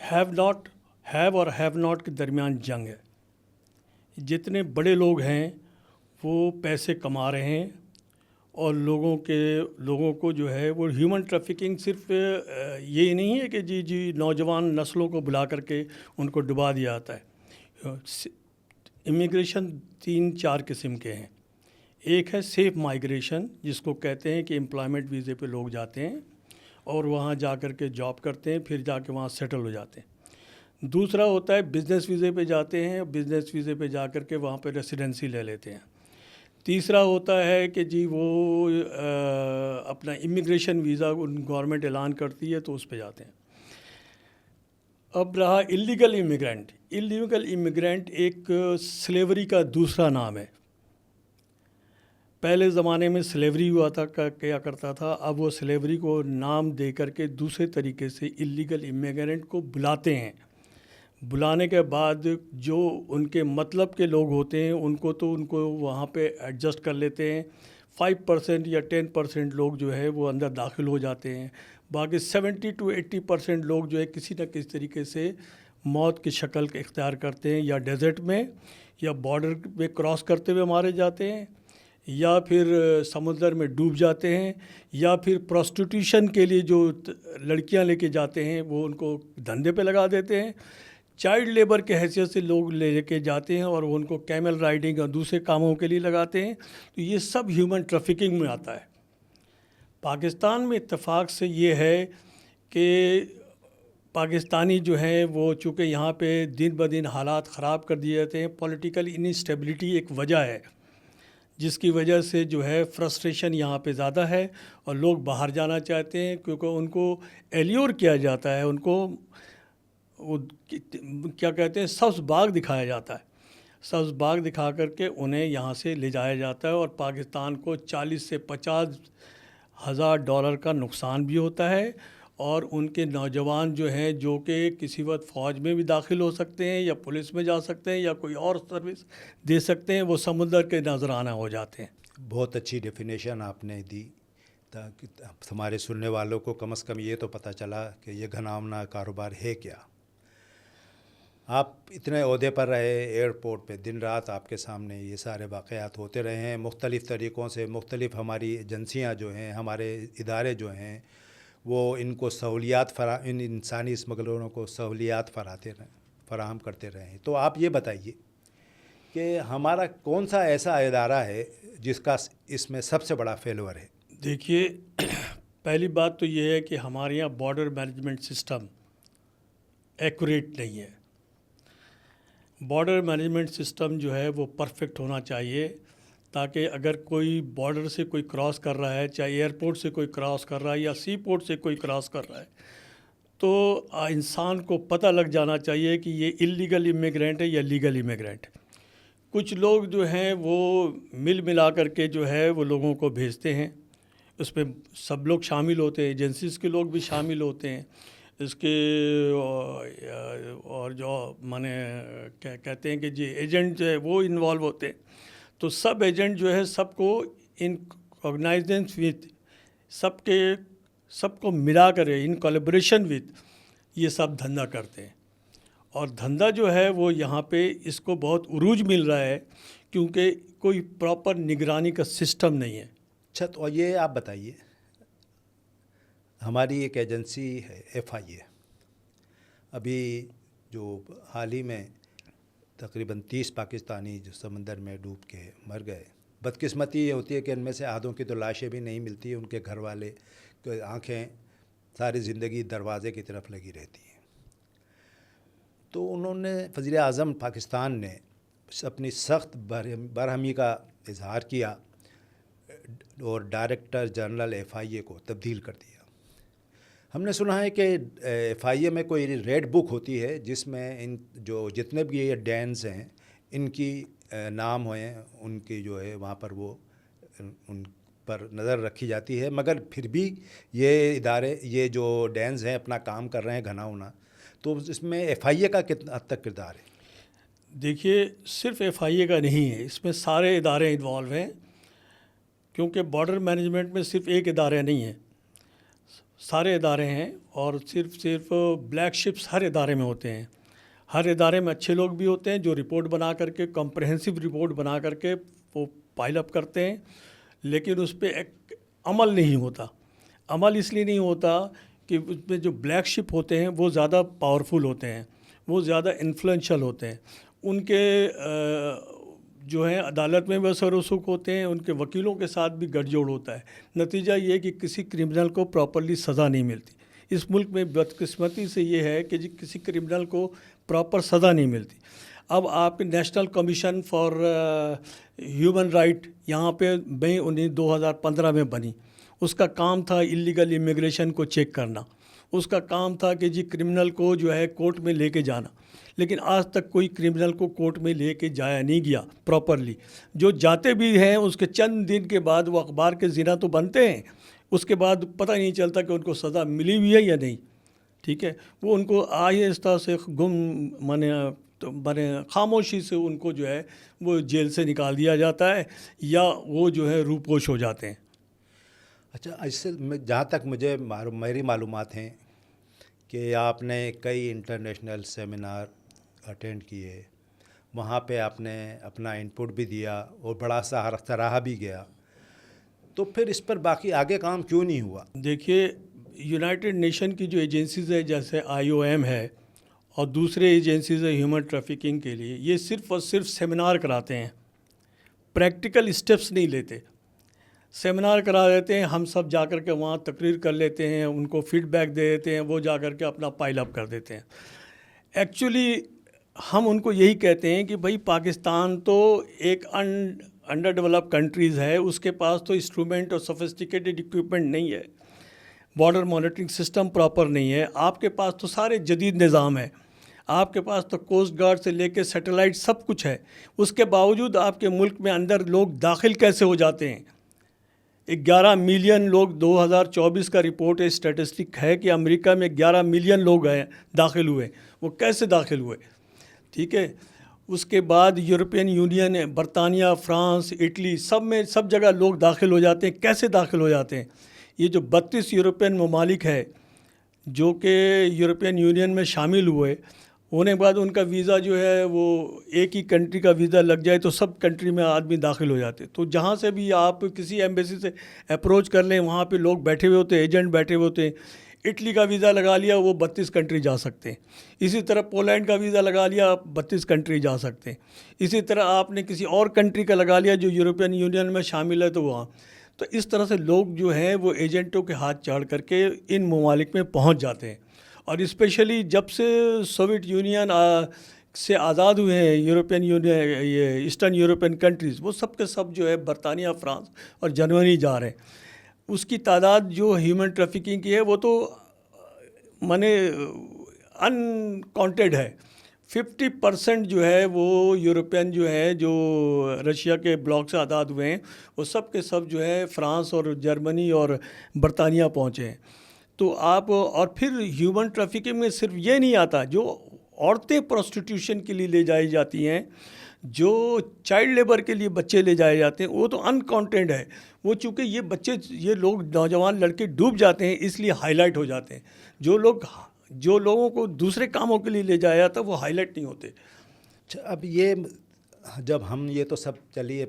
Have اور have not کے درمیان جنگ ہے. جتنے بڑے لوگ ہیں وہ پیسے کما رہے ہیں اور لوگوں کو جو ہے وہ ہیومن ٹریفکنگ صرف یہ نہیں ہے کہ جی نوجوان نسلوں کو بلا کر کے ان کو ڈبا دیا جاتا ہے. امیگریشن 3-4 قسم کے ہیں. ایک ہے سیف مائیگریشن جس کو کہتے ہیں کہ امپلائمنٹ ویزے پہ لوگ جاتے ہیں اور وہاں جا کر کے جاب کرتے ہیں، پھر جا کے وہاں سیٹل ہو جاتے ہیں. دوسرا ہوتا ہے بزنس ویزے پہ جاتے ہیں، بزنس ویزے پہ جا کر کے وہاں پہ ریسیڈنسی لے لیتے ہیں. تیسرا ہوتا ہے کہ جی وہ اپنا امیگریشن ویزا گورنمنٹ اعلان کرتی ہے تو اس پہ جاتے ہیں. اب رہا اللیگل امیگرینٹ. اللیگل امیگرینٹ ایک سلیوری کا دوسرا نام ہے. پہلے زمانے میں سلیوری ہوا تھا کیا کرتا تھا، اب وہ سلیوری کو نام دے کر کے دوسرے طریقے سے اللیگل امیگرینٹ کو بلاتے ہیں. بلانے کے بعد جو ان کے مطلب کے لوگ ہوتے ہیں ان کو وہاں پہ ایڈجسٹ کر لیتے ہیں. 5% یا 10% لوگ جو ہے وہ اندر داخل ہو جاتے ہیں. باقی 70 to 80% لوگ جو ہے کسی نہ کسی طریقے سے موت کی شکل اختیار کرتے ہیں، یا ڈیزرٹ میں یا بارڈر پہ کراس کرتے ہوئے مارے جاتے ہیں، یا پھر سمندر میں ڈوب جاتے ہیں، یا پھر پروسٹیٹیوشن کے لیے جو لڑکیاں لے کے جاتے ہیں وہ ان کو دھندے پہ لگا دیتے ہیں. چائلڈ لیبر کے حیثیت سے لوگ لے کے جاتے ہیں اور وہ ان کو کیمل رائڈنگ اور دوسرے کاموں کے لیے لگاتے ہیں. تو یہ سب ہیومن ٹریفکنگ میں آتا ہے. پاکستان میں اتفاق سے یہ ہے کہ پاکستانی جو ہیں وہ چونکہ یہاں پہ دن بدن حالات خراب کر دیے جاتے ہیں. پولیٹیکل انسٹیبلٹی ایک وجہ ہے جس کی وجہ سے جو ہے فرسٹریشن یہاں پہ زیادہ ہے اور لوگ باہر جانا چاہتے ہیں کیونکہ ان کو ایلیور کیا جاتا ہے، ان کو وہ کیا کہتے ہیں سبز باغ دکھایا جاتا ہے. سبز باغ دکھا کر کے انہیں یہاں سے لے جایا جاتا ہے اور پاکستان کو 40 سے 50 ہزار ڈالر کا نقصان بھی ہوتا ہے. اور ان کے نوجوان جو ہیں جو کہ کسی وقت فوج میں بھی داخل ہو سکتے ہیں یا پولیس میں جا سکتے ہیں یا کوئی اور سروس دے سکتے ہیں، وہ سمندر کے نذرانہ ہو جاتے ہیں. بہت اچھی ڈیفینیشن آپ نے دی تاکہ ہمارے سننے والوں کو کم از کم یہ تو پتہ چلا کہ یہ گھناؤنا کاروبار ہے کیا. آپ اتنے عہدے پر رہے، ایئرپورٹ پہ دن رات آپ کے سامنے یہ سارے واقعات ہوتے رہے ہیں مختلف طریقوں سے. مختلف ہماری ایجنسیاں جو ہیں، ہمارے ادارے جو ہیں، وہ ان کو سہولیات ان انسانی اسمگلروں کو سہولیات فراہم کرتے رہے ہیں. تو آپ یہ بتائیے کہ ہمارا کون سا ایسا ادارہ ہے جس کا اس میں سب سے بڑا فیلور ہے؟ دیکھیے، پہلی بات تو یہ ہے کہ ہمارے یہاں بارڈر مینجمنٹ سسٹم ایکوریٹ نہیں ہے. بارڈر مینجمنٹ سسٹم جو ہے وہ پرفیکٹ ہونا چاہیے تاکہ اگر کوئی بارڈر سے کوئی کراس کر رہا ہے، چاہے ایئرپورٹ سے کوئی کراس کر رہا ہے یا سی پورٹ سے کوئی کراس کر رہا ہے، تو انسان کو پتہ لگ جانا چاہیے کہ یہ اللیگل امیگرینٹ ہے یا لیگل امیگرینٹ. کچھ لوگ جو ہیں وہ ملا کر کے جو ہے وہ لوگوں کو بھیجتے ہیں. اس میں سب لوگ شامل ہوتے ہیں، ایجنسیز کے لوگ بھی شامل ہوتے ہیں. اس کے اور جو کہتے ہیں کہ جی ایجنٹ جو ہے وہ انوالو ہوتے ہیں. تو سب ایجنٹ جو ہے سب کو ان آرگنائزنس وتھ سب کو ملا کر ان کولیبریشن وتھ یہ سب دھندا کرتے ہیں. اور دھندا جو ہے وہ یہاں پہ اس کو بہت عروج مل رہا ہے کیونکہ کوئی پراپر نگرانی کا سسٹم نہیں ہے. اچھا، تو یہ آپ بتائیے، ہماری ایک ایجنسی ہے FIA، ابھی جو حال ہی میں تقریباً 30 پاکستانی جو سمندر میں ڈوب کے مر گئے. بدقسمتی یہ ہوتی ہے کہ ان میں سے آدھوں کی تو لاشیں بھی نہیں ملتی، ان کے گھر والے کی آنکھیں ساری زندگی دروازے کی طرف لگی رہتی ہیں. تو انہوں نے وزیر اعظم پاکستان نے اپنی سخت برہمی کا اظہار کیا اور ڈائریکٹر جنرل FIA کو تبدیل کر دیا. ہم نے سنا ہے کہ FIA میں کوئی ریڈ بک ہوتی ہے جس میں ان جو جتنے بھی یہ ڈینز ہیں ان کی نام ہوئے، ان کی جو ہے وہاں پر وہ ان پر نظر رکھی جاتی ہے. مگر پھر بھی یہ ادارے، یہ جو ڈینز ہیں اپنا کام کر رہے ہیں گھناؤنا. تو اس میں FIA کا کتنا حد تک کردار ہے؟ دیکھیے، صرف FIA کا نہیں ہے، اس میں سارے ادارے انوالو ہیں کیونکہ بارڈر مینجمنٹ میں صرف ایک ادارہ نہیں ہے. سارے ادارے ہیں اور صرف بلیک شپس ہر ادارے میں ہوتے ہیں. ہر ادارے میں اچھے لوگ بھی ہوتے ہیں جو رپورٹ بنا کر کے کمپریہنسو رپورٹ بنا کر کے وہ پائل اپ کرتے ہیں، لیکن اس پہ ایک عمل نہیں ہوتا. عمل اس لیے نہیں ہوتا کہ اس میں جو بلیک شپ ہوتے ہیں وہ زیادہ پاورفل ہوتے ہیں، وہ زیادہ انفلوئنشل ہوتے ہیں. ان کے جو ہیں عدالت میں بھی اثر و رسوخ ہوتے ہیں، ان کے وکیلوں کے ساتھ بھی گٹھ جوڑ ہوتا ہے. نتیجہ یہ کہ کسی کرمنل کو پراپرلی سزا نہیں ملتی. اس ملک میں بدقسمتی سے یہ ہے کہ کسی کرمنل کو پراپر سزا نہیں ملتی. اب آپ کے national commission for human right یہاں پہ 2015 میں بنی. اس کا کام تھا اللیگل امیگریشن کو چیک کرنا. اس کا کام تھا کہ کرمنل کو جو ہے کورٹ میں لے کے جانا. لیکن آج تک کوئی کرمنل کو کورٹ میں لے کے جایا نہیں گیا پراپرلی. جو جاتے بھی ہیں اس کے چند دن کے بعد وہ اخبار کے زنا تو بنتے ہیں، اس کے بعد پتہ نہیں چلتا کہ ان کو سزا ملی ہوئی ہے یا نہیں. ٹھیک ہے، وہ ان کو آہستہ سے مانے خاموشی سے ان کو جو ہے وہ جیل سے نکال دیا جاتا ہے یا وہ جو ہے روپوش ہو جاتے ہیں. اچھا، اس سے جہاں تک مجھے میری معلومات ہیں کہ آپ نے کئی انٹرنیشنل سیمینار اٹینڈ کیے، وہاں پہ آپ نے اپنا انپٹ بھی دیا اور بڑا سراہا بھی گیا، تو پھر اس پر باقی آگے کام کیوں نہیں ہوا؟ دیکھیے، یونائٹڈ نیشن کی جو ایجنسیز ہے جیسے IOM ہے اور دوسرے ایجنسیز ہے ہیومن ٹریفکنگ کے لیے، یہ صرف اور صرف سیمینار کراتے ہیں، پریکٹیکل اسٹیپس نہیں لیتے. سیمینار کرا دیتے ہیں، ہم سب جا کر کے وہاں تقریر کر لیتے ہیں، ان کو فیڈ بیک دے دیتے ہیں، وہ جا کر کے اپنا پائل اپ کر دیتے ہیں. ایکچولی ہم ان کو یہی کہتے ہیں کہ بھائی پاکستان تو ایک انڈر ڈیولپ کنٹریز ہے، اس کے پاس تو انسٹرومنٹ اور سوفسٹیکیٹڈ اکوپمنٹ نہیں ہے، بارڈر مانیٹرنگ سسٹم پراپر نہیں ہے. آپ کے پاس تو سارے جدید نظام ہے، آپ کے پاس تو کوسٹ گارڈ سے لے کے سیٹلائٹ سب کچھ ہے. اس کے باوجود آپ کے ملک میں اندر لوگ داخل کیسے ہو جاتے ہیں؟ 11 ملین لوگ 2024 کا رپورٹ اسٹیٹسٹک ہے کہ امریکہ میں 11 ملین لوگ ہیں داخل ہوئے. وہ کیسے داخل ہوئے؟ ٹھیک ہے، اس کے بعد یورپین یونین، برطانیہ، فرانس، اٹلی، سب جگہ لوگ داخل ہو جاتے ہیں. کیسے داخل ہو جاتے ہیں؟ یہ جو 32 یورپین ممالک ہے جو کہ یورپین یونین میں شامل ہوئے، ہونے کے بعد ان کا ویزا جو ہے وہ ایک ہی کنٹری کا ویزا لگ جائے تو سب کنٹری میں آدمی داخل ہو جاتے. تو جہاں سے بھی آپ کسی ایمبیسی سے اپروچ کر لیں، وہاں پہ لوگ بیٹھے ہوئے ہوتے ہیں، ایجنٹ بیٹھے ہوئے ہوتے ہیں. اٹلی کا ویزا لگا لیا، وہ 32 کنٹری جا سکتے ہیں. اسی طرح پولینڈ کا ویزا لگا لیا، آپ 32 کنٹری جا سکتے ہیں. اسی طرح آپ نے کسی اور کنٹری کا لگا لیا جو یورپین یونین میں شامل ہے تو وہاں. تو اس طرح سے لوگ جو ہیں وہ ایجنٹوں کے ہاتھ چاڑ کر کے ان ممالک میں پہنچ جاتے ہیں. اور اسپیشلی جب سے سوویت یونین سے آزاد ہوئے ہیں یورپین یونین، یہ ایسٹرن یورپین کنٹریز، وہ سب کے سب جو ہے برطانیہ، فرانس اور جرمنی جا رہے ہیں. اس کی تعداد جو ہیومن ٹریفکنگ کی ہے وہ تو ان کاؤنٹیڈ ہے. 50% جو ہے وہ یورپین جو ہے جو رشیا کے بلاک سے آزاد ہوئے ہیں وہ سب کے سب جو ہے فرانس اور جرمنی اور برطانیہ پہنچے ہیں. تو آپ اور پھر ہیومن ٹریفکنگ میں صرف یہ نہیں آتا، جو عورتیں پروسٹیٹیوشن کے لیے لے جائی جاتی ہیں، جو چائلڈ لیبر کے لیے بچے لے جائے جاتے ہیں، وہ تو ان کاؤنٹیڈ ہے. وہ چونکہ یہ بچے، یہ لوگ نوجوان لڑکے ڈوب جاتے ہیں اس لیے ہائی لائٹ ہو جاتے ہیں. جو لوگوں کو دوسرے کاموں کے لیے لے جایا جاتا وہ ہائی لائٹ نہیں ہوتے. اچھا، اب یہ جب ہم یہ تو سب چلیے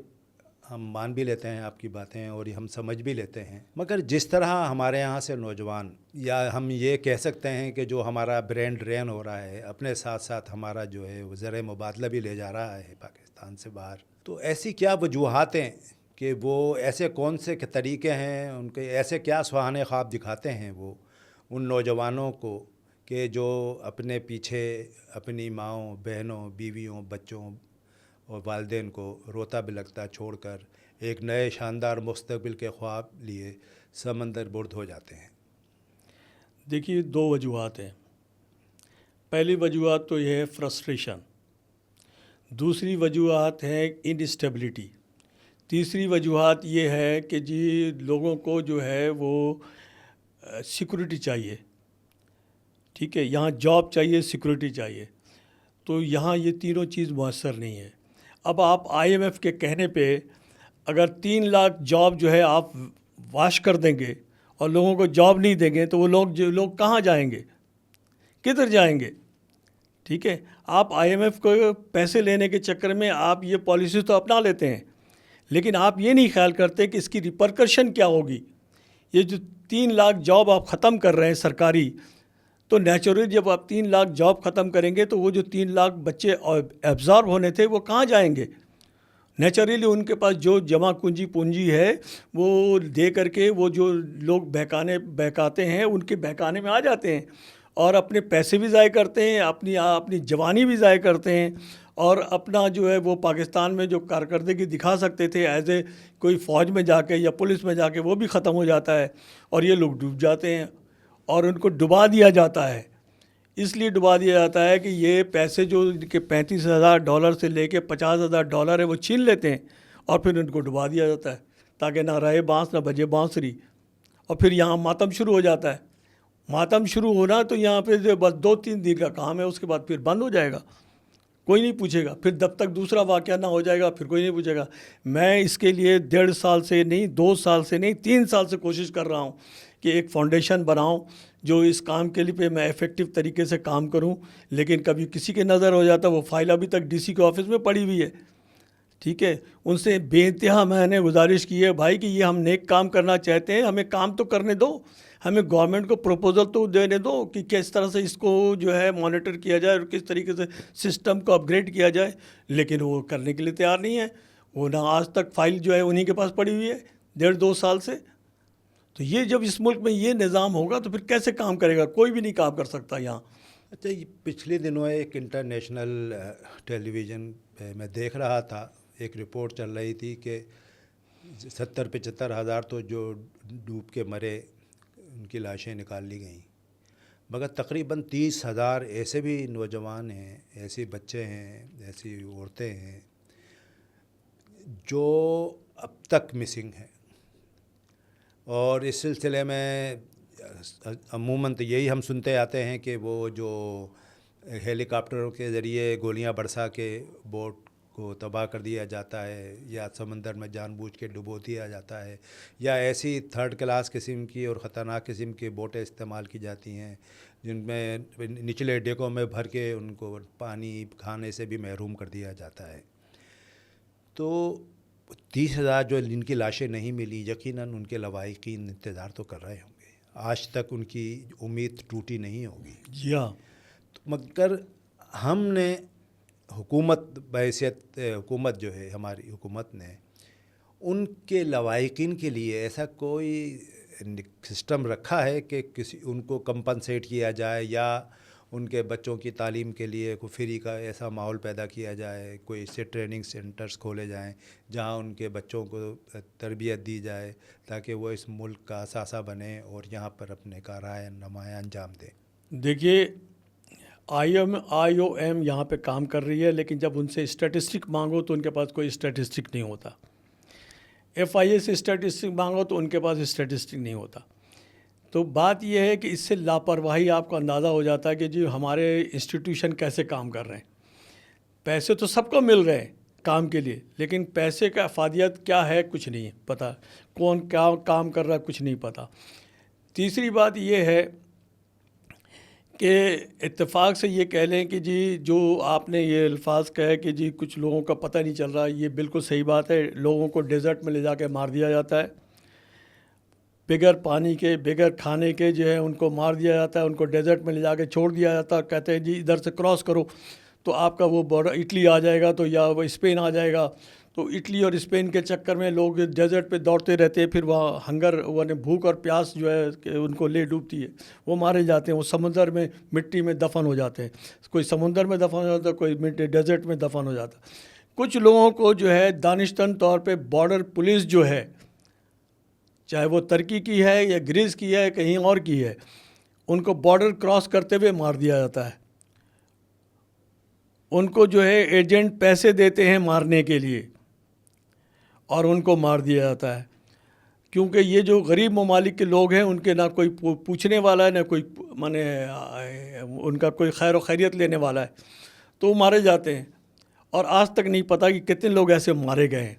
ہم مان بھی لیتے ہیں آپ کی باتیں اور ہم سمجھ بھی لیتے ہیں، مگر جس طرح ہمارے یہاں سے نوجوان، یا ہم یہ کہہ سکتے ہیں کہ جو ہمارا برین ڈرین ہو رہا ہے، اپنے ساتھ ساتھ ہمارا جو ہے وہ زر مبادلہ بھی لے جا رہا ہے پاکستان سے باہر، تو ایسی کیا وجوہات ہیں کہ وہ ایسے کون سے طریقے ہیں، ان کے ایسے کیا سہانے خواب دکھاتے ہیں وہ ان نوجوانوں کو کہ جو اپنے پیچھے اپنی ماؤں، بہنوں، بیویوں، بچوں اور والدین کو روتا بلکتا چھوڑ کر ایک نئے شاندار مستقبل کے خواب لیے سمندر برد ہو جاتے ہیں؟ دیکھیے، 2 وجوہات ہیں. پہلی وجوہات تو یہ ہے فرسٹریشن، دوسری وجوہات ہے انسٹیبلٹی، تیسری وجوہات یہ ہے کہ لوگوں کو جو ہے وہ سیکورٹی چاہیے. ٹھیک ہے، یہاں جاب چاہیے، سیکورٹی چاہیے. تو یہاں یہ تینوں چیز میسر نہیں ہے. اب آپ IMF کے کہنے پہ اگر 3 لاکھ جاب جو ہے آپ واش کر دیں گے اور لوگوں کو جاب نہیں دیں گے تو وہ لوگ کہاں جائیں گے, کدھر جائیں گے؟ ٹھیک ہے, آپ آئی ایم ایف کو پیسے لینے کے چکر میں آپ یہ پالیسیز تو اپنا لیتے ہیں, لیکن آپ یہ نہیں خیال کرتے کہ اس کی ریپرکشن کیا ہوگی. یہ جو 3 لاکھ جاب آپ ختم کر رہے ہیں سرکاری, تو نیچرلی جب آپ 3 لاکھ جاب ختم کریں گے تو وہ جو 3 لاکھ بچے ایبزارب ہونے تھے وہ کہاں جائیں گے؟ نیچرلی ان کے پاس جو جمع پونجی ہے وہ دے کر کے وہ جو لوگ بہکاتے ہیں ان کے بہکانے میں آ جاتے ہیں, اور اپنے پیسے بھی ضائع کرتے ہیں, اپنی جوانی بھی ضائع کرتے ہیں, اور اپنا جو ہے وہ پاکستان میں جو کارکردگی دکھا سکتے تھے ایز اے کوئی فوج میں جا کے یا پولیس میں جا کے, وہ بھی ختم ہو جاتا ہے, اور یہ لوگ ڈوب جاتے ہیں اور ان کو ڈبا دیا جاتا ہے. اس لیے ڈبا دیا جاتا ہے کہ یہ پیسے جو کہ $35,000 سے لے کے $50,000 ہے وہ چھین لیتے ہیں, اور پھر ان کو ڈبا دیا جاتا ہے تاکہ نہ رہے بانس نہ بجے بانسری. اور پھر یہاں ماتم شروع ہو جاتا ہے. ماتم شروع ہونا تو یہاں پہ بس 2-3 دن کا کام ہے, اس کے بعد پھر بند ہو جائے گا, کوئی نہیں پوچھے گا. پھر جب تک دوسرا واقعہ نہ ہو جائے گا پھر کوئی نہیں پوچھے گا. میں اس کے لیے 1.5 سال سے نہیں, 2 سال سے نہیں, 3 سال سے کوشش کر رہا ہوں کہ ایک فاؤنڈیشن بناؤں جو اس کام کے لیے میں ایفیکٹو طریقے سے کام کروں, لیکن کبھی کسی کے نظر ہو جاتا, وہ فائل ابھی تک ڈی سی کے آفس میں پڑی ہوئی ہے. ٹھیک ہے, ان سے بے انتہا میں نے گزارش کی ہے بھائی کہ یہ ہم نیک کام کرنا چاہتے ہیں, ہمیں کام تو کرنے دو, ہمیں گورنمنٹ کو پروپوزل تو دینے دو کہ کس طرح سے اس کو جو ہے مانیٹر کیا جائے اور کس طریقے سے سسٹم کو اپ گریڈ کیا جائے. لیکن وہ کرنے کے لیے تیار نہیں ہے. وہ نہ آج تک فائل جو ہے انہی کے پاس پڑی ہوئی ہے 1.5-2 سال سے. تو یہ جب اس ملک میں یہ نظام ہوگا تو پھر کیسے کام کرے گا؟ کوئی بھی نہیں کام کر سکتا یہاں. اچھا, یہ پچھلے دنوں ایک انٹرنیشنل ٹیلی ویژن پہ میں دیکھ رہا تھا, ایک رپورٹ چل رہی تھی کہ 70-75 ہزار تو جو ڈوب کے مرے ان کی لاشیں نکال لی گئیں, مگر تقریباً 30,000 ایسے بھی نوجوان ہیں, ایسے بچے ہیں, ایسی عورتیں ہیں جو اب تک مسنگ ہیں. اور اس سلسلے میں عموماً تو یہی ہم سنتے آتے ہیں کہ وہ جو ہیلی کاپٹروں کے ذریعے گولیاں برسا کے بوٹ کو تباہ کر دیا جاتا ہے, یا سمندر میں جان بوجھ کے ڈبو دیا جاتا ہے, یا ایسی 3rd کلاس قسم کی اور خطرناک قسم کی بوٹیں استعمال کی جاتی ہیں جن میں نچلے ڈیگوں میں بھر کے ان کو پانی کھانے سے بھی محروم کر دیا جاتا ہے. تو 30,000 جو جن کی لاشیں نہیں ملی, یقیناً ان کے لواحقین انتظار تو کر رہے ہوں گے, آج تک ان کی امید ٹوٹی نہیں ہوگی. جی ہاں, مگر ہم نے حکومت بحیثیت حکومت جو ہے ہماری حکومت نے ان کے لواحقین کے لیے ایسا کوئی سسٹم رکھا ہے کہ ان کو کمپنسیٹ کیا جائے, یا ان کے بچوں کی تعلیم کے لیے کوئی فری کا ایسا ماحول پیدا کیا جائے, کوئی سے ٹریننگ سینٹرز کھولے جائیں جہاں ان کے بچوں کو تربیت دی جائے تاکہ وہ اس ملک کا اثاثہ بنیں اور یہاں پر اپنے کارنامے نمایاں انجام دیں. دیکھیے آئی او ایم یہاں پہ کام کر رہی ہے, لیکن جب ان سے اسٹیٹسٹک مانگو تو ان کے پاس کوئی اسٹیٹسٹک نہیں ہوتا. ایف آئی اے سے اسٹیٹسٹک مانگو تو ان کے پاس اسٹیٹسٹک نہیں ہوتا. تو بات یہ ہے کہ اس سے لاپرواہی آپ کو اندازہ ہو جاتا ہے کہ جی ہمارے انسٹیٹیوشن کیسے کام کر رہے ہیں. پیسے تو سب کو مل رہے ہیں کام کے لیے, لیکن پیسے کا افادیت کیا ہے کچھ نہیں پتہ, کون کیا کام کر رہا ہے کچھ نہیں پتہ. تیسری بات یہ ہے کہ اتفاق سے یہ کہہ لیں کہ جی جو آپ نے یہ الفاظ کہے کہ جی کچھ لوگوں کا پتہ نہیں چل رہا, یہ بالکل صحیح بات ہے. لوگوں کو ڈیزرٹ میں لے جا کے مار دیا جاتا ہے, بغیر پانی کے بغیر کھانے کے جو ہے ان کو مار دیا جاتا ہے, ان کو ڈیزرٹ میں لے جا کے چھوڑ دیا جاتا ہے. کہتے ہیں جی ادھر سے کراس کرو تو آپ کا وہ بارڈر اٹلی آ جائے گا, تو یا وہ اسپین آ جائے گا. تو اٹلی اور اسپین کے چکر میں لوگ ڈیزرٹ پہ دوڑتے رہتے ہیں, پھر وہاں ہنگر بھوک اور پیاس جو ہے کہ ان کو لے ڈوبتی ہے, وہ مارے جاتے ہیں, وہ سمندر میں مٹی میں دفن ہو جاتے ہیں. کوئی سمندر میں دفن ہو جاتا ہے, کوئی ڈیزرٹ میں دفن ہو جاتا ہے. کچھ لوگوں کو جو ہے دانشتن طور پہ بارڈر پولیس جو ہے, چاہے وہ ترکی کی ہے یا گریس کی ہے کہیں اور کی ہے, ان کو بارڈر کراس کرتے ہوئے مار دیا جاتا ہے. ان کو جو ہے ایجنٹ پیسے دیتے ہیں مارنے کے لیے اور ان کو مار دیا جاتا ہے, کیونکہ یہ جو غریب ممالک کے لوگ ہیں ان کے نہ کوئی پوچھنے والا ہے, نہ کوئی ان کا کوئی خیر و خیریت لینے والا ہے, تو وہ مارے جاتے ہیں. اور آج تک نہیں پتہ کہ کتنے لوگ ایسے مارے گئے ہیں.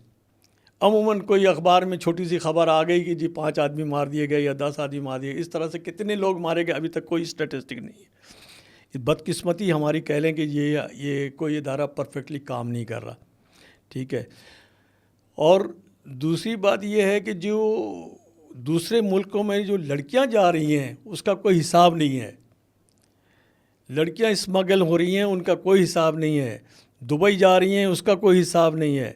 عموماً کوئی اخبار میں چھوٹی سی خبر آ گئی کہ جی 5 آدمی مار دیے گئے یا 10 آدمی مار دیے گئے، اس طرح سے کتنے لوگ مارے گئے ابھی تک کوئی اسٹیٹسٹک نہیں ہے۔ بدقسمتی ہماری کہہ لیں کہ یہ کوئی ادارہ پرفیکٹلی کام نہیں کر رہا، ٹھیک ہے۔ اور دوسری بات یہ ہے کہ جو دوسرے ملکوں میں جو لڑکیاں جا رہی ہیں اس کا کوئی حساب نہیں ہے، لڑکیاں اسمگل ہو رہی ہیں ان کا کوئی حساب نہیں ہے، دبئی جا رہی ہیں اس کا کوئی حساب نہیں ہے،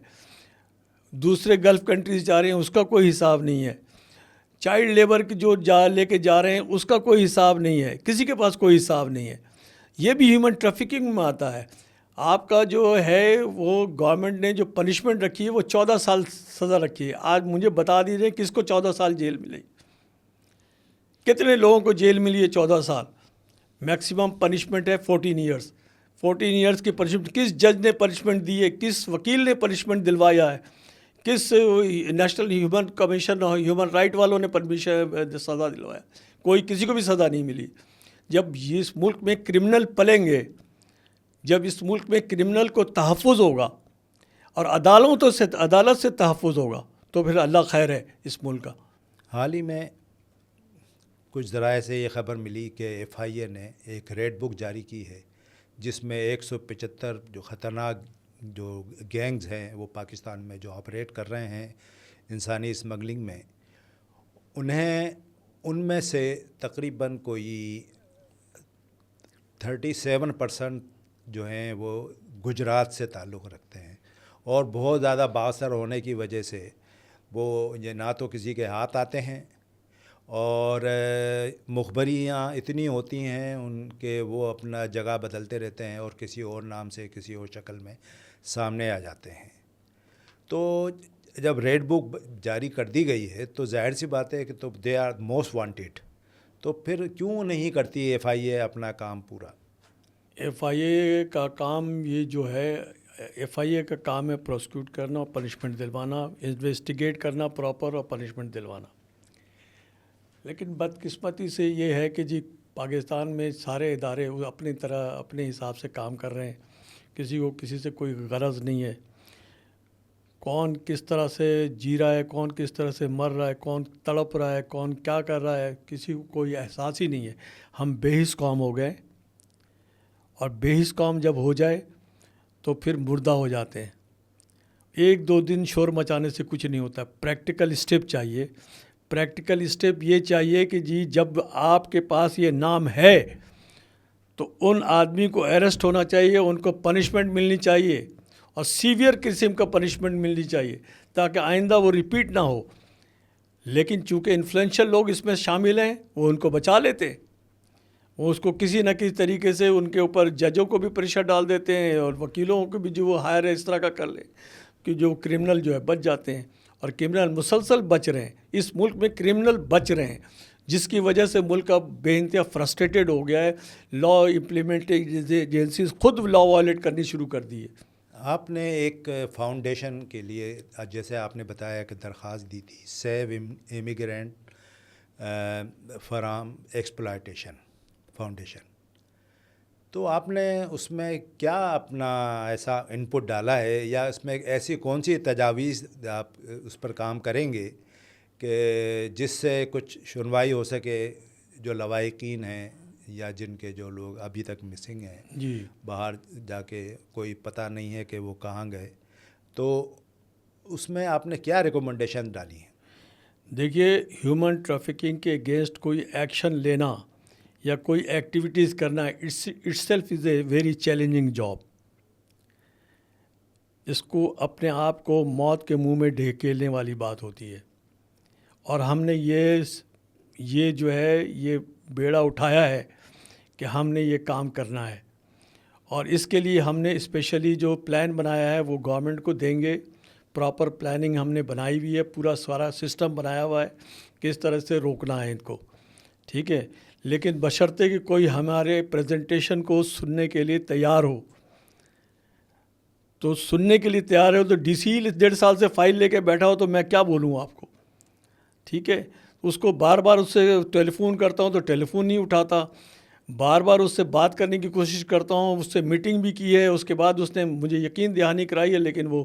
دوسرے گلف کنٹریز جا رہے ہیں اس کا کوئی حساب نہیں ہے، چائلڈ لیبر کی جو لے کے جا رہے ہیں اس کا کوئی حساب نہیں ہے، کسی کے پاس کوئی حساب نہیں ہے۔ یہ بھی ہیومن ٹریفکنگ میں آتا ہے۔ آپ کا جو ہے وہ گورنمنٹ نے جو پنشمنٹ رکھی ہے وہ 14 سال سزا رکھی ہے۔ آج مجھے بتا دیجیے کس کو 14 سال جیل ملی، کتنے لوگوں کو جیل ملی ہے 14 سال؟ میکسیمم پنشمنٹ ہے 14 ایئرس۔ 14 ایئرس کی پنشمنٹ کس جج نے پنشمنٹ دی ہے، کس وکیل نے پنشمنٹ دلوایا ہے، کس national human commission human right والوں نے سزا دلوایا؟ کوئی کسی کو بھی سزا نہیں ملی۔ جب اس ملک میں کرمنل پلیں گے، جب اس ملک میں کرمنل کو تحفظ ہوگا اور عدالت سے تحفظ ہوگا تو پھر اللہ خیر ہے اس ملک کا۔ حال ہی میں کچھ ذرائع سے یہ خبر ملی کہ FIA نے ایک ریڈ بک جاری کی ہے جس میں 175 جو خطرناک جو گینگز ہیں وہ پاکستان میں جو آپریٹ کر رہے ہیں انسانی اسمگلنگ میں، ان میں سے تقریباً کوئی 37% جو ہیں وہ گجرات سے تعلق رکھتے ہیں، اور بہت زیادہ بااثر ہونے کی وجہ سے وہ یہ نہ تو کسی کے ہاتھ آتے ہیں، اور مخبریاں اتنی ہوتی ہیں ان کے وہ اپنا جگہ بدلتے رہتے ہیں اور کسی اور نام سے کسی اور شکل میں سامنے آ جاتے ہیں۔ تو جب ریڈ بک جاری کر دی گئی ہے تو ظاہر سی بات ہے کہ تو دے آر موسٹ وانٹیڈ، تو پھر کیوں نہیں کرتی FIA اپنا کام پورا؟ FIA کا کام یہ جو ہے، FIA کا کام ہے پروسیکیوٹ کرنا اور پنشمنٹ دلوانا، انویسٹیگیٹ کرنا پراپر اور پنشمنٹ دلوانا۔ لیکن بدقسمتی سے یہ ہے کہ جی پاکستان میں سارے ادارے اپنی طرح اپنے حساب سے کام کر رہے ہیں، کسی کو کسی سے کوئی غرض نہیں ہے، کون کس طرح سے جی رہا ہے، کون کس طرح سے مر رہا ہے، کون تڑپ رہا ہے، کون کیا کر رہا ہے، کسی کو کوئی احساس ہی نہیں ہے۔ ہم بے حس قوم ہو گئے، اور بے حس قوم جب ہو جائے تو پھر مردہ ہو جاتے ہیں۔ 1-2 دن شور مچانے سے کچھ نہیں ہوتا، پریکٹیکل اسٹیپ چاہیے۔ پریکٹیکل اسٹیپ یہ چاہیے کہ جی جب آپ کے پاس یہ نام ہے تو ان آدمی کو اریسٹ ہونا چاہیے، ان کو پنشمنٹ ملنی چاہیے، اور سیویئر قسم کا پنشمنٹ ملنی چاہیے تاکہ آئندہ وہ ریپیٹ نہ ہو۔ لیکن چونکہ انفلوئنشل لوگ اس میں شامل ہیں، وہ ان کو بچا لیتے ہیں، وہ اس کو کسی نہ کسی طریقے سے ان کے اوپر ججوں کو بھی پریشر ڈال دیتے ہیں اور وکیلوں کو بھی جو وہ ہائر ہے اس طرح کا کر لیں کہ جو کرمنل جو ہے بچ جاتے ہیں، اور کرمنل مسلسل بچ رہے ہیں۔ اس ملک میں کرمنل بچ رہے ہیں، جس کی وجہ سے ملک اب بے انتہا فرسٹریٹڈ ہو گیا ہے۔ لا امپلیمنٹنگ ایجنسیز خود لا وائلیٹ کرنی شروع کر دی ہے۔ آپ نے ایک فاؤنڈیشن کے لیے جیسے آپ نے بتایا کہ درخواست دی تھی، save immigrant from exploitation foundation, تو آپ نے اس میں کیا اپنا ایسا انپٹ ڈالا ہے، یا اس میں ایسی کون سی تجاویز آپ اس پر کام کریں گے کہ جس سے کچھ سنوائی ہو سکے جو لواحقین ہیں یا جن کے جو لوگ ابھی تک مسنگ ہیں، جی باہر جا کے کوئی پتہ نہیں ہے کہ وہ کہاں گئے، تو اس میں آپ نے کیا ریکمنڈیشن ڈالی ہیں؟ دیکھیے، ہیومن ٹریفکنگ کے اگینسٹ کوئی ایکشن لینا یا کوئی ایکٹیویٹیز کرنا itself is a very challenging job. اس کو اپنے آپ کو موت کے منہ میں ڈھکیلنے والی بات ہوتی ہے، اور ہم نے یہ جو ہے یہ بیڑا اٹھایا ہے کہ ہم نے یہ کام کرنا ہے، اور اس کے لیے ہم نے اسپیشلی جو پلان بنایا ہے وہ گورنمنٹ کو دیں گے۔ پراپر پلاننگ ہم نے بنائی ہوئی ہے، پورا سارا سسٹم بنایا ہوا ہے کس طرح سے روکنا ہے ان کو، ٹھیک ہے۔ لیکن بشرطے کہ کوئی ہمارے پریزنٹیشن کو سننے کے لیے تیار ہو، تو سننے کے لیے تیار ہو تو DC 1.5 سال سے فائل لے کے بیٹھا ہو تو میں کیا بولوں آپ کو، ٹھیک ہے۔ اس کو بار بار اس سے ٹیلی فون کرتا ہوں تو ٹیلی فون نہیں اٹھاتا، بار بار اس سے بات کرنے کی کوشش کرتا ہوں، اس سے میٹنگ بھی کی ہے، اس کے بعد اس نے مجھے یقین دہانی کرائی ہے لیکن وہ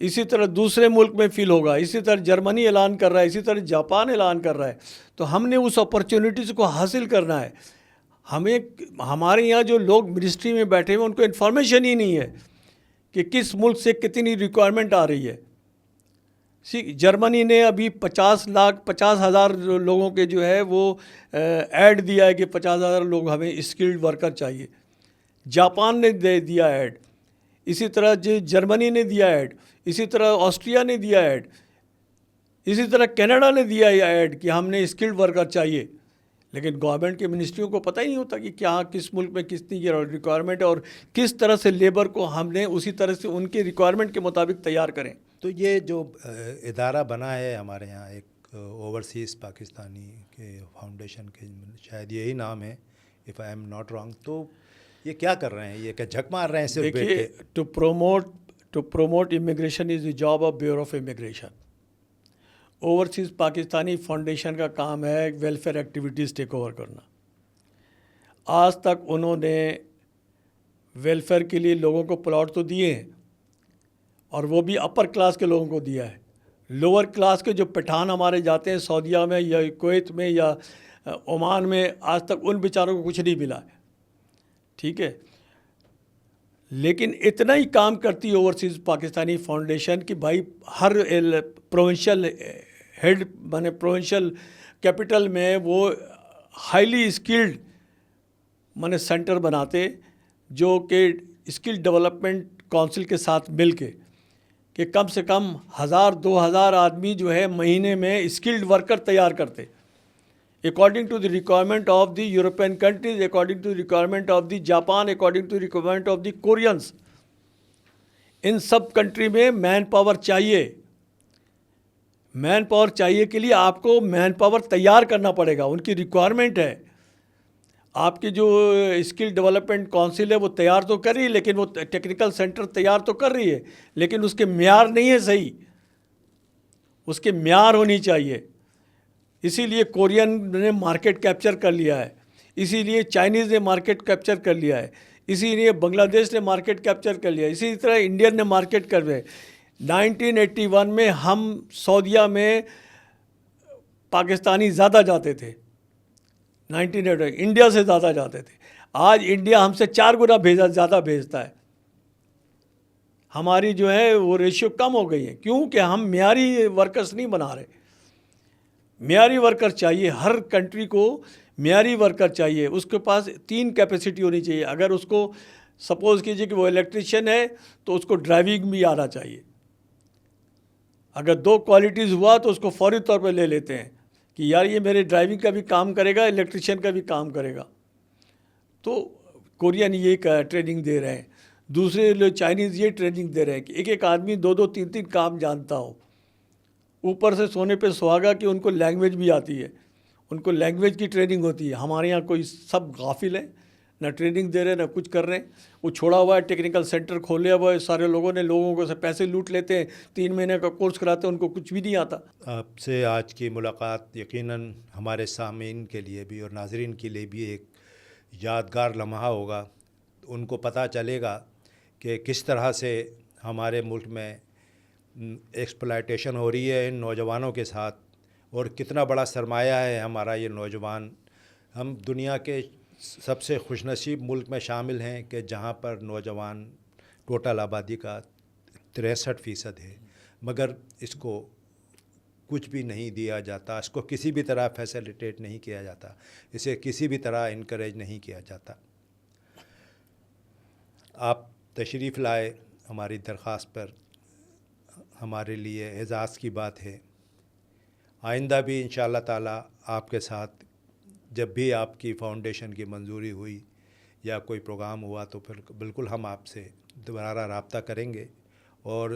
اسی طرح دوسرے ملک میں فیل ہوگا، اسی طرح جرمنی اعلان کر رہا ہے، اسی طرح جاپان اعلان کر رہا ہے. تو ہم نے اس اپرچونیٹیز کو حاصل کرنا ہے. ہمیں ہمارے یہاں جو لوگ منسٹری میں بیٹھے ہوئے ان کو انفارمیشن ہی نہیں ہے کہ کس ملک سے کتنی ریکوائرمنٹ آ رہی ہے. جرمنی نے ابھی 50,000 لوگوں کے جو ہے وہ ایڈ دیا ہے کہ 50,000 لوگ ہمیں اسکلڈ ورکر چاہیے. جاپان نے دیا ایڈ، اسی طرح جرمنی نے دیا ایڈ، اسی طرح آسٹریا نے دیا ایڈ، اسی طرح کینیڈا نے دیا ایڈ کہ ہم نے اسکلڈ ورکر چاہیے. لیکن گورنمنٹ کے منسٹریوں کو پتہ ہی نہیں ہوتا کہ کیا کس ملک میں کتنی ریکوائرمنٹ ہے اور کس طرح سے لیبر کو ہم نے اسی طرح سے ان کے ریکوائرمنٹ کے مطابق تیار کریں. تو یہ جو ادارہ بنا ہے ہمارے یہاں ایک اوورسیز پاکستانی کے فاؤنڈیشن کے، شاید یہی نام ہے if I am not wrong, تو یہ کیا کر رہے ہیں؟ یہ کہ جھک مار رہے ہیں صرف بیٹھ دیکھیے، کے؟ To promote emigration is the job of bureau of emigration. Overseas Pakistani foundation کا کام ہے ویلفیئر ایکٹیویٹیز ٹیک اوور کرنا. آج تک انہوں نے ویلفیئر کے لیے لوگوں کو پلاٹ تو دیے ہیں، اور وہ بھی اپر کلاس کے لوگوں کو دیا ہے. لوور کلاس کے جو پٹھان ہمارے جاتے ہیں سعودیہ میں یا کویت میں یا عمان میں، آج تک ان بیچاروں کو کچھ نہیں ملا ہے. ٹھیک ہے، لیکن اتنا ہی کام کرتی ہے اوورسیز پاکستانی فاؤنڈیشن کہ بھائی ہر پروونشل ہیڈ مانے پروونشل کیپٹل میں وہ ہائیلی اسکلڈ مانے سینٹر بناتے، جو کہ اسکل ڈیولپمنٹ کونسل کے ساتھ مل کے کہ کم سے کم 1,000-2,000 آدمی جو ہے مہینے میں اسکلڈ ورکر تیار کرتے according to the requirement of the European countries, according to requirement of the Japan, according to requirement of the Koreans. ان سب کنٹری میں مین پاور چاہیے. مین پاور چاہیے کے لیے آپ کو مین پاور تیار کرنا پڑے گا، ان کی ریکوائرمنٹ ہے. آپ کی جو اسکل ڈیولپمنٹ کونسل ہے وہ تیار تو کر رہی ہے، لیکن وہ ٹیکنیکل سینٹر تیار تو کر رہی ہے، لیکن اس کے معیار نہیں ہے صحیح، اس کے معیار ہونی چاہیے. اسی لیے کورین نے مارکیٹ کیپچر کر لیا ہے، اسی لیے چائنیز نے مارکیٹ کیپچر کر لیا ہے، اسی لیے بنگلہ دیش نے مارکیٹ کیپچر کر لیا ہے، اسی طرح انڈین نے مارکیٹ کر لیا ہے. 1981 میں ہم سعودیہ میں پاکستانی زیادہ جاتے تھے، 1980 انڈیا سے زیادہ جاتے تھے. آج انڈیا ہم سے 4 گنا زیادہ بھیجتا ہے. ہماری جو ہے وہ ریشیو کم ہو گئی ہے. کیوں کہ ہم معیاری ورکرز نہیں بنا رہے. معیاری ورکر چاہیے، ہر کنٹری کو معیاری ورکر چاہیے. اس کے پاس 3 کیپیسٹی ہونی چاہیے. اگر اس کو سپوز کیجئے کہ وہ الیکٹریشین ہے تو اس کو ڈرائیونگ بھی آنا چاہیے. اگر 2 کوالٹیز ہوا تو اس کو فوری طور پہ لے لیتے ہیں کہ یار یہ میرے ڈرائیونگ کا بھی کام کرے گا، الیکٹریشین کا بھی کام کرے گا. تو کورین یہ ٹریننگ دے رہے ہیں، دوسرے لوگ چائنیز یہ ٹریننگ دے رہے ہیں کہ ایک آدمی 2 3 کام جانتا ہو. اوپر سے سونے پہ سہاگا کہ ان کو لینگویج بھی آتی ہے، ان کو لینگویج کی ٹریننگ ہوتی ہے. ہمارے یہاں کوئی سب غافل ہیں، نہ ٹریننگ دے رہے نہ کچھ کر رہے ہیں. وہ چھوڑا ہوا ہے ٹیکنیکل سینٹر کھولے ہوا ہے، سارے لوگوں نے لوگوں کو سے پیسے لوٹ لیتے ہیں، 3 مہینے کا کورس کراتے ہیں، ان کو کچھ بھی نہیں آتا. آپ سے آج کی ملاقات یقیناً ہمارے سامعین کے لیے بھی اور ناظرین کے لیے بھی ایک یادگار لمحہ ہوگا. ان کو پتہ چلے گا کہ کس طرح سے ہمارے ملک میں ایکسپلائٹیشن ہو رہی ہے ان نوجوانوں کے ساتھ، اور کتنا بڑا سرمایہ ہے ہمارا یہ نوجوان. ہم دنیا کے سب سے خوش نصیب ملک میں شامل ہیں کہ جہاں پر نوجوان ٹوٹل آبادی کا 63% ہے، مگر اس کو کچھ بھی نہیں دیا جاتا، اس کو کسی بھی طرح فیسیلیٹیٹ نہیں کیا جاتا، اسے کسی بھی طرح انکریج نہیں کیا جاتا. آپ تشریف لائے ہماری درخواست پر، ہمارے لیے اعزاز کی بات ہے. آئندہ بھی انشاءاللہ تعالی آپ کے ساتھ جب بھی آپ کی فاؤنڈیشن کی منظوری ہوئی یا کوئی پروگرام ہوا تو پھر بالکل ہم آپ سے دوبارہ رابطہ کریں گے، اور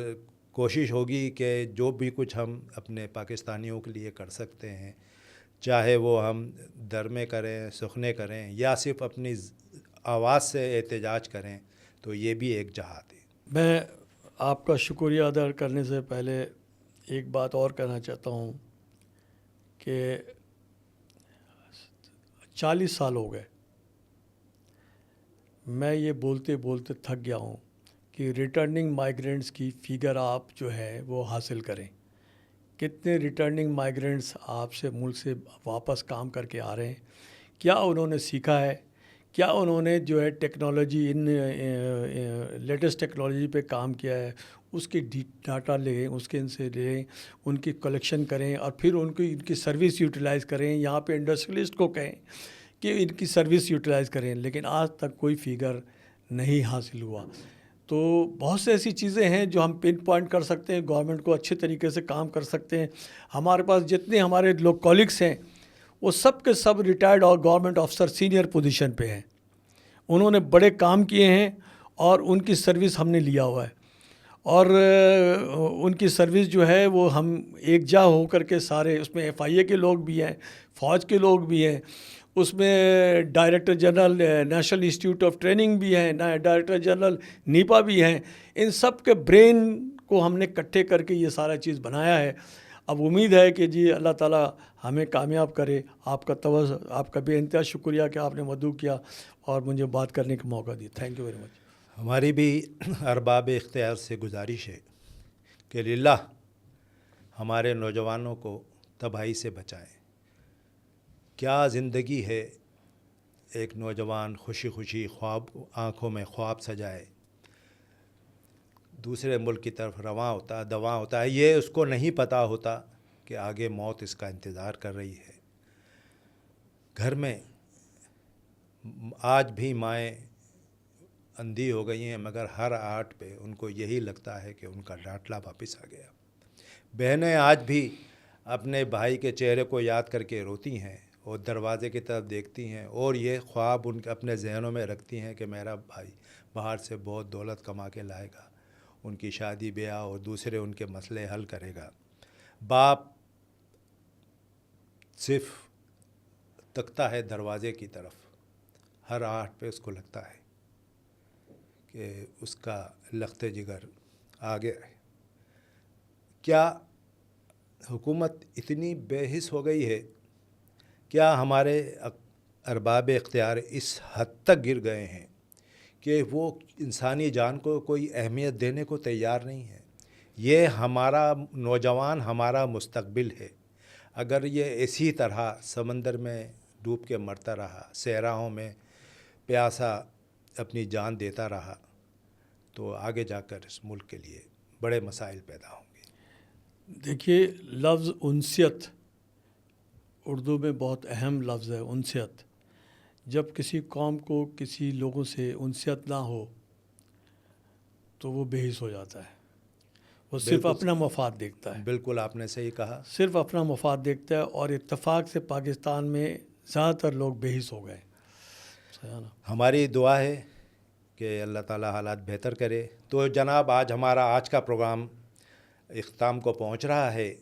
کوشش ہوگی کہ جو بھی کچھ ہم اپنے پاکستانیوں کے لیے کر سکتے ہیں، چاہے وہ ہم در میں کریں، سخنے کریں، یا صرف اپنی آواز سے احتجاج کریں، تو یہ بھی ایک جہاد ہے. میں آپ کا شکریہ ادا کرنے سے پہلے ایک بات اور کہنا چاہتا ہوں کہ 40 سال ہو گئے میں یہ بولتے بولتے تھک گیا ہوں کہ ریٹرننگ مائیگرینٹس کی فگر آپ جو ہے وہ حاصل کریں. کتنے ریٹرننگ مائیگرینٹس آپ سے ملک سے واپس کام کر کے آ رہے ہیں, کیا انہوں نے سیکھا ہے, کیا انہوں نے جو ہے ٹیکنالوجی ان لیٹسٹ ٹیکنالوجی پہ کام کیا ہے, اس کی ڈاٹا لیں, اس کے ان سے لیں, ان کی کلیکشن کریں اور پھر ان کی سروس یوٹیلائز کریں. یہاں پہ انڈسٹریلسٹ کو کہیں کہ ان کی سروس یوٹیلائز کریں, لیکن آج تک کوئی فگر نہیں حاصل ہوا. تو بہت سے ایسی چیزیں ہیں جو ہم پن پوائنٹ کر سکتے ہیں, گورنمنٹ کو اچھے طریقے سے کام کر سکتے ہیں. ہمارے پاس جتنے ہمارے لوگ کالگس ہیں وہ سب کے سب ریٹائرڈ اور گورنمنٹ آفیسر سینئر پوزیشن پہ ہیں. انہوں نے بڑے کام کیے ہیں اور ان کی سروس ہم نے لیا ہوا ہے, اور ان کی سروس جو ہے وہ ہم ایک جا ہو کر کے سارے, اس میں FIA کے لوگ بھی ہیں, فوج کے لوگ بھی ہیں, اس میں director general national institute of training بھی ہیں, ڈائریکٹر جنرل نیپا بھی ہیں. ان سب کے برین کو ہم نے اکٹھے کر کے یہ سارا چیز بنایا ہے. اب امید ہے کہ جی اللہ تعالیٰ ہمیں کامیاب کرے. آپ کا بے انتہا شکریہ کہ آپ نے مدعو کیا اور مجھے بات کرنے کا موقع دیا. Thank you very much. ہماری بھی ارباب اختیار سے گزارش ہے کہ للہ ہمارے نوجوانوں کو تباہی سے بچائیں. کیا زندگی ہے ایک نوجوان خوشی خوشی خواب آنکھوں میں خواب سجائے, دوسرے ملک کی طرف رواں ہوتا ہے, یہ اس کو نہیں پتہ ہوتا کہ آگے موت اس کا انتظار کر رہی ہے. گھر میں آج بھی مائیں اندھی ہو گئی ہیں, مگر ہر آٹ پہ ان کو یہی لگتا ہے کہ ان کا ڈاٹلا واپس آ گیا. بہنیں آج بھی اپنے بھائی کے چہرے کو یاد کر کے روتی ہیں اور دروازے کی طرف دیکھتی ہیں, اور یہ خواب ان کے اپنے ذہنوں میں رکھتی ہیں کہ میرا بھائی باہر سے بہت دولت کما کے لائے گا, ان کی شادی بیاہ اور دوسرے ان کے مسئلے حل کرے گا. باپ صرف تکتا ہے دروازے کی طرف, ہر آٹھ پہ اس کو لگتا ہے کہ اس کا لخت جگر آ گیا ہے. کیا حکومت اتنی بے حس ہو گئی ہے؟ کیا ہمارے ارباب اختیار اس حد تک گر گئے ہیں کہ وہ انسانی جان کو کوئی اہمیت دینے کو تیار نہیں ہے؟ یہ ہمارا نوجوان ہمارا مستقبل ہے. اگر یہ اسی طرح سمندر میں ڈوب کے مرتا رہا, صحراؤں میں پیاسا اپنی جان دیتا رہا, تو آگے جا کر اس ملک کے لیے بڑے مسائل پیدا ہوں گے. دیکھیے, لفظ انسیت اردو میں بہت اہم لفظ ہے. انسیت, جب کسی قوم کو کسی لوگوں سے انسیت نہ ہو تو وہ بے حس ہو جاتا ہے. وہ صرف اپنا مفاد دیکھتا ہے. بالکل آپ نے صحیح کہا, صرف اپنا مفاد دیکھتا ہے, اور اتفاق سے پاکستان میں زیادہ تر لوگ بے حس ہو گئے. ہماری دعا ہے کہ اللہ تعالیٰ حالات بہتر کرے. تو جناب, آج کا پروگرام اختتام کو پہنچ رہا ہے.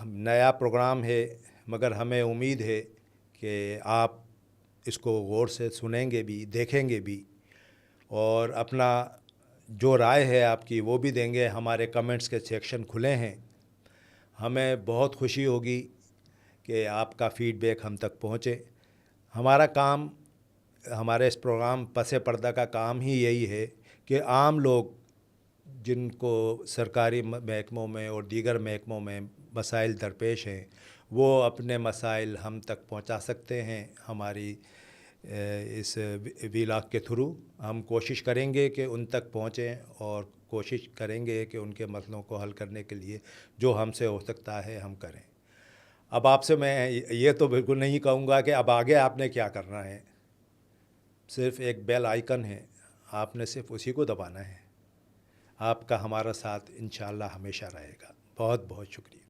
نیا پروگرام ہے, مگر ہمیں امید ہے کہ آپ اس کو غور سے سنیں گے بھی, دیکھیں گے بھی, اور اپنا جو رائے ہے آپ کی وہ بھی دیں گے. ہمارے کمنٹس کے سیکشن کھلے ہیں. ہمیں بہت خوشی ہوگی کہ آپ کا فیڈ بیک ہم تک پہنچے. ہمارا کام, ہمارے اس پروگرام پس پردہ کا کام ہی یہی ہے کہ عام لوگ جن کو سرکاری محکموں میں اور دیگر محکموں میں مسائل درپیش ہیں, وہ اپنے مسائل ہم تک پہنچا سکتے ہیں. ہماری اس ویلاگ کے تھرو ہم کوشش کریں گے کہ ان تک پہنچیں, اور کوشش کریں گے کہ ان کے مسئلوں کو حل کرنے کے لیے جو ہم سے ہو سکتا ہے ہم کریں. اب آپ سے میں یہ تو بالکل نہیں کہوں گا کہ اب آگے آپ نے کیا کرنا ہے. صرف ایک بیل آئیکن ہے, آپ نے صرف اسی کو دبانا ہے. آپ کا ہمارا ساتھ انشاءاللہ ہمیشہ رہے گا. بہت بہت شکریہ.